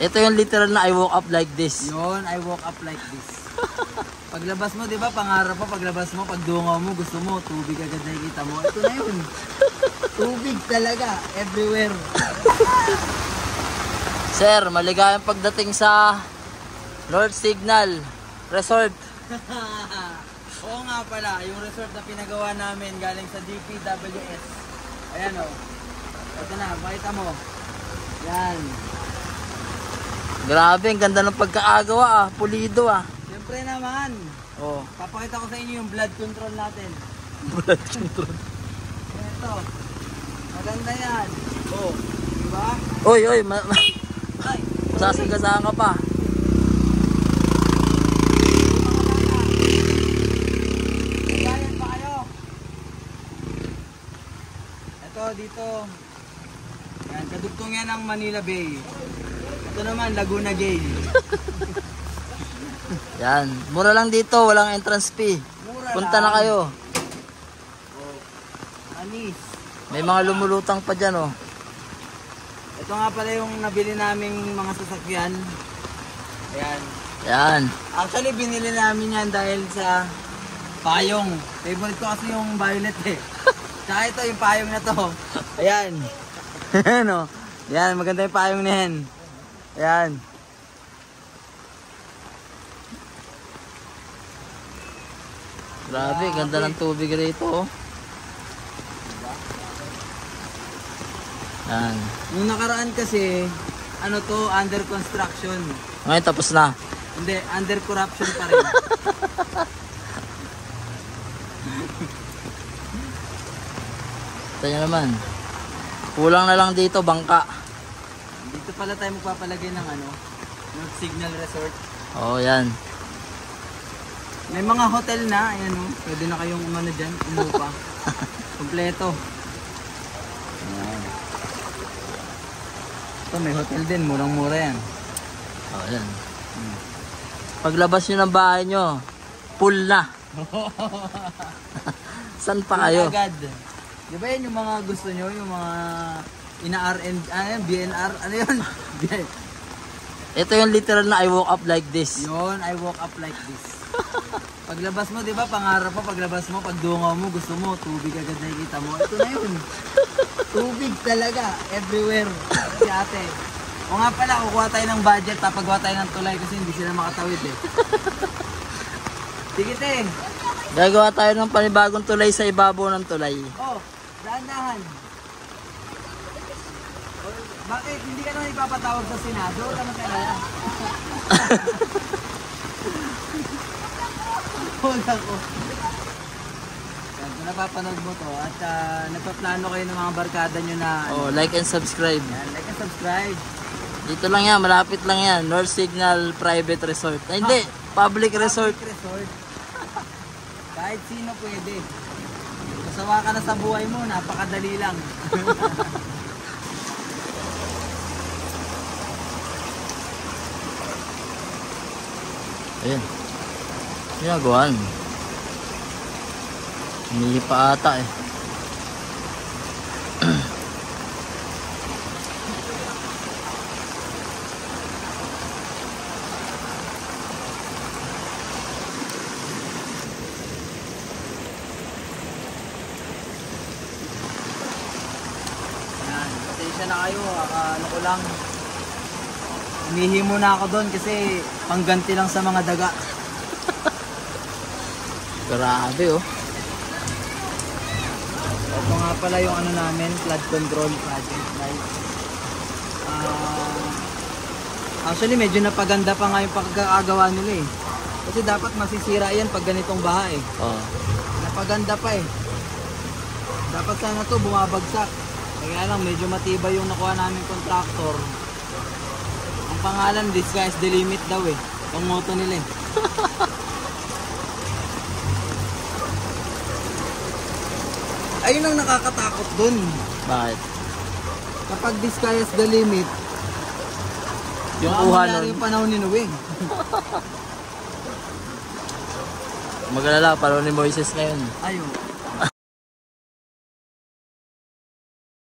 Ito yung literal na I woke up like this. Yun, I woke up like this. Paglabas mo, di ba, pangarap pa, paglabas mo, pagdungaw mo, gusto mo, tubig agad nakikita mo. Ito na yun. Tubig talaga, everywhere. Sir, maligayang pagdating sa North Signal Resort. Oo nga pala, yung resort na pinagawa namin galing sa DPWS. Ayan o. Ito na, makita mo. Yan. Grabe, ang ganda ng pagkaagawa ah. Pulido ah. Siyempre naman. Oh. Papakita ko sa inyo yung blood control natin. Blood control. Ito. Maganda yan. Oh. Diba? Oy, oy. Ay. Sasagasaan ka pa. Gayan pa kayo. Ito, dito. Yan, kadugtong yan ng Manila Bay. Ito naman, Laguna Gate. Yan. Mura lang dito. Walang entrance fee. Mura Punta lang. na kayo. Oh. Anis. May mga lumulutang pa dyan oh. Ito nga pala yung nabili naming mga sasakyan. Ayan. Yan. Actually, binili namin yan dahil sa payong. Favorite ko kasi yung violet eh. Tsaka ito, yung payong na to. Ayan. Ayan o. Ayan, maganda yung payong na yan. Ayan. Grabe, ganda ng tubig rito oh. Yan. Nung nakaraan kasi, ano to, under construction. Ngayon tapos na. Hindi, under corruption pa rin. Ito nyo naman. Kulang na lang dito, bangka. Dito pala tayo magpapalagay ng ano, North Signal Resort. Oh, yan. May mga hotel na, ayan o. Pwede na kayong umano dyan, umupa. Kompleto. Ayan. Ito, may hotel din, murang-mura yan. Oh, yan. Paglabas nyo ng bahay nyo, pool na. Saan pa kayo? Agad. Di ba yan yung mga gusto nyo, yung mga ina-RN, ano yan, BNR, ano yun? Ito yung literal na I woke up like this. Yun, I woke up like this. Paglabas mo, di ba, pangarap pa, paglabas mo, pagdungaw mo, gusto mo, tubig agad nakikita mo. Ito na yun. Tubig talaga, everywhere. Si ate. O nga pala, kukuha tayo ng budget, papagawa tayo ng tulay kasi hindi sila makatawid eh. Sige te. Gagawa tayo ng panibagong tulay sa ibabaw ng tulay. Oh, dahan-dahan. Bakit? Hindi ka naman ipapatawag sa Senado? Wala naman kailangan. Wala ko. Kung napapanood mo to at nagpaplano kayo ng mga barkada nyo na Oh, like and subscribe. yan, like and subscribe. Dito lang yan, malapit lang yan. North Signal Private Resort. Ay, hindi, public resort. Public resort. Kahit sino pwede. Masawa ka na sa buhay mo, napakadali lang. Ayan. Ginagawan. Hindi pa ata eh. Yan, pasensya na kayo. Ano ko lang. Humihimo na ako doon kasi pangganti lang sa mga daga. Grabe oh. Ito nga pala yung ano namin, flood control project, right? Actually medyo napaganda pa nga yung pagkakagawa nila eh. Kasi dapat masisira yan pag ganitong baha eh. Oh. Napaganda pa eh. Dapat sana to bumabagsak. Kaya lang medyo matibay yung nakuha namin contractor. Ang pangalan, this guy is the limit daw eh. Ang motto nila eh. Ayun ang nakakatakot dun. Bakit? Kapag this guy is the limit, Yung kuha nun. yung panahon ni Noe. Magalala, paro ni Moises ngayon. Ayun.